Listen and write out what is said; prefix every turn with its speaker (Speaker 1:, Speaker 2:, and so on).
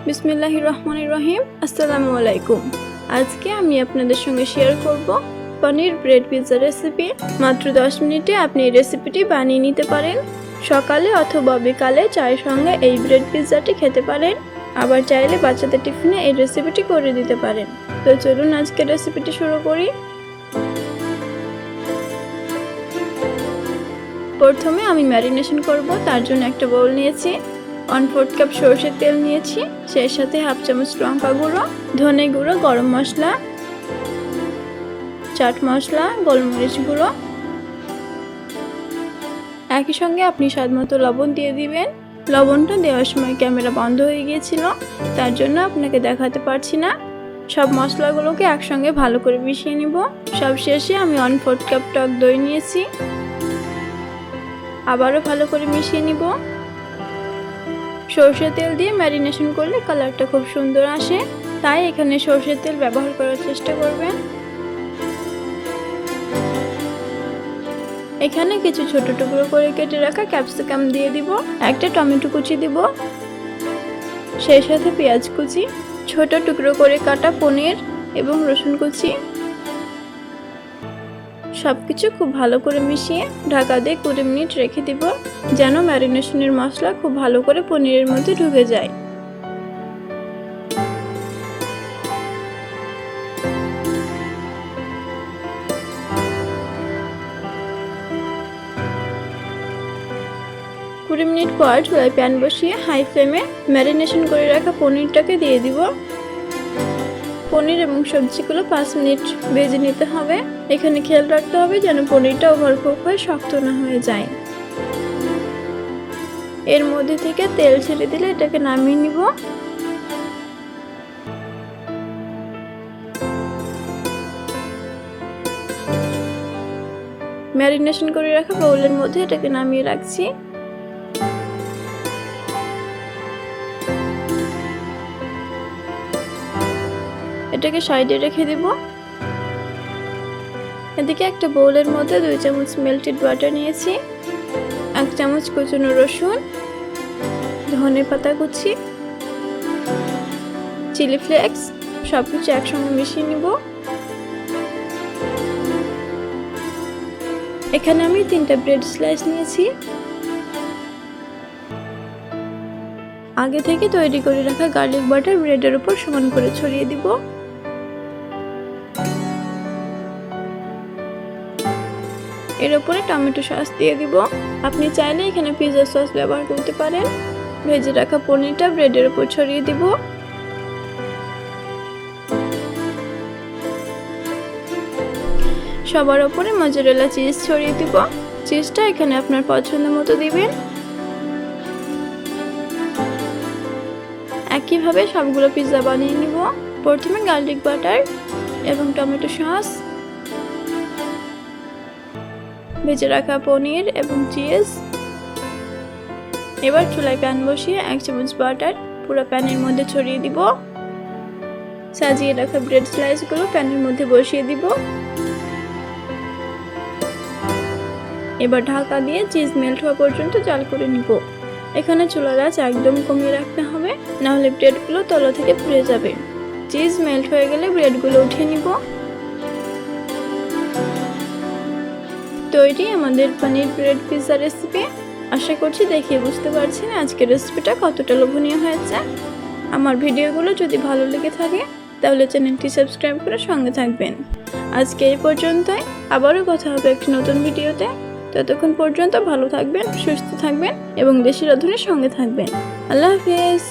Speaker 1: বিসমিল্লাহির রহমানির রহিম। আসসালামু আলাইকুম। আজকে আমি আপনাদের সঙ্গে শেয়ার করব পনির ব্রেড পিৎজা রেসিপি। মাত্র 10 মিনিটে আপনি এই রেসিপিটি বানিয়ে নিতে পারেন। সকালে অথবা বিকালে চায়ের সঙ্গে এই ব্রেড পিৎজাটি খেতে পারেন। আবার চাইলে বাচ্চাদের টিফিনে এই রেসিপিটি করে দিতে পারেন। তো চলুন আজকে রেসিপিটি শুরু করি। প্রথমে আমি ম্যারিনেশন করব। তার জন্য একটা বোল নিয়েছি, 1/4 কাপ সরষের তেল নিয়েছি, সেই সাথে হাফ চামচ লঙ্কা গুঁড়ো, ধনে গুঁড়ো, গরম মশলা, চাট মশলা, গোলমরিচ গুঁড়ো। একই সঙ্গে আপনি স্বাদমতো লবণ দিয়ে দিবেন। লবণটা দেওয়ার সময় ক্যামেরা বন্ধ হয়ে গিয়েছিল, তার জন্য আপনাকে দেখাতে পারছি না। সব মশলাগুলোকে একসঙ্গে ভালো করে মিশিয়ে নিব। সব শেষে আমি 1/4 কাপ টক দই নিয়েছি, আবারও ভালো করে মিশিয়ে নিব। সরষের তেল দিয়ে ম্যারিনেশন করলে কালারটা খুব সুন্দর আসে, তাই এখানে সরষের তেল ব্যবহার করার চেষ্টা করবেন। এখানে কিছু ছোট টুকরো করে কেটে রাখা ক্যাপসিকাম দিয়ে দিব, একটা টমেটো কুচি দিব, সেই সাথে পেঁয়াজ কুচি, ছোট টুকরো করে কাটা পনির এবং রসুন কুচি। সবকিছু খুব ভালো করে মিশিয়ে ঢাকা দিয়ে 20 মিনিট রেখে দিব, যেন ম্যারিনেশনের মশলা খুব ভালো করে পনিরের মধ্যে ঢুকে যায়। কুড়ি মিনিট পর চুলায় প্যান বসিয়ে হাই ফ্লেমে ম্যারিনেশন করে রাখা পনিরটাকে দিয়ে দিব। পনির এবং সবজিগুলো 5 মিনিট ভেজে নিতে হবে। এখানে খেয়াল রাখতে হবে যেন পনিরটা ওভারকুক হয়ে শক্ত না হয়ে যায়। এর মধ্যে থেকে তেল ছেড়ে দিলে এটাকে নামিয়ে নিব। ম্যারিনেশন করে রাখা বাউলের মধ্যে এটাকে নামিয়ে রাখছি। এটাকে সাইডে রেখে দিব। এদিকে একটা বোলের মধ্যে 2 চামচ মেল্টেড বাটার নিয়েছি, 1 চামচ কুচনো রসুন, ধনে পাতা কুচি, চিলি ফ্লেক্স, সবকিছু একসঙ্গে মিশিয়ে নিব। এখানে আমি 3টা ব্রেড স্লাইস নিয়েছি। আগে থেকে তৈরি করে রাখা গার্লিক বাটার ব্রেডের উপর সমান করে ছড়িয়ে দিব। এর উপরে টমেটো সস দিয়ে দিব। আপনি চাইলে এখানে পিৎজা সস ব্যবহার করতে পারেন। ভেজে রাখা পনিরটা ব্রেডের উপর ছড়িয়ে দিব। সবার উপরে মজেরেলা চিজ ছড়িয়ে দিব। চিজটা এখানে আপনার পছন্দ মতো দিবেন। একইভাবে সবগুলো পিৎজা বানিয়ে নিব। প্রথমে গার্লিক বাটার এবং টমেটো সস, ভেজে রাখা পনির এবং চিজ। এবার চুলায় প্যান বসিয়ে 1 চামচ বাটার পুরো প্যানের মধ্যে ছড়িয়ে দিব। সাজিয়ে রাখা ব্রেড স্লাইসগুলো প্যানের মধ্যে বসিয়ে দিব। এবার ঢাকা দিয়ে চিজ মেল্ট হওয়া পর্যন্ত জাল করে নিব। এখানে চুলার আঁচ একদম কমিয়ে রাখতে হবে, না হলে ব্রেডগুলো তলা থেকে পুড়ে যাবে। চিজ মেল্ট হয়ে গেলে ব্রেডগুলো উঠিয়ে নিব। তৈরি আমাদের পনির ব্রেড পিৎজা রেসিপি। আশা করছি দেখিয়ে বুঝতে পারছেন আজকের রেসিপিটা কতটা লোভনীয় হয়েছে। আমার ভিডিওগুলো যদি ভালো লেগে থাকে তাহলে চ্যানেলটি সাবস্ক্রাইব করে সঙ্গে থাকবেন। আজকে এই পর্যন্তই, আবারও কথা হবে একটি নতুন ভিডিওতে। ততক্ষণ পর্যন্ত ভালো থাকবেন, সুস্থ থাকবেন এবং দেশি রাঁধুনির সঙ্গে থাকবেন। আল্লাহ হাফেজ।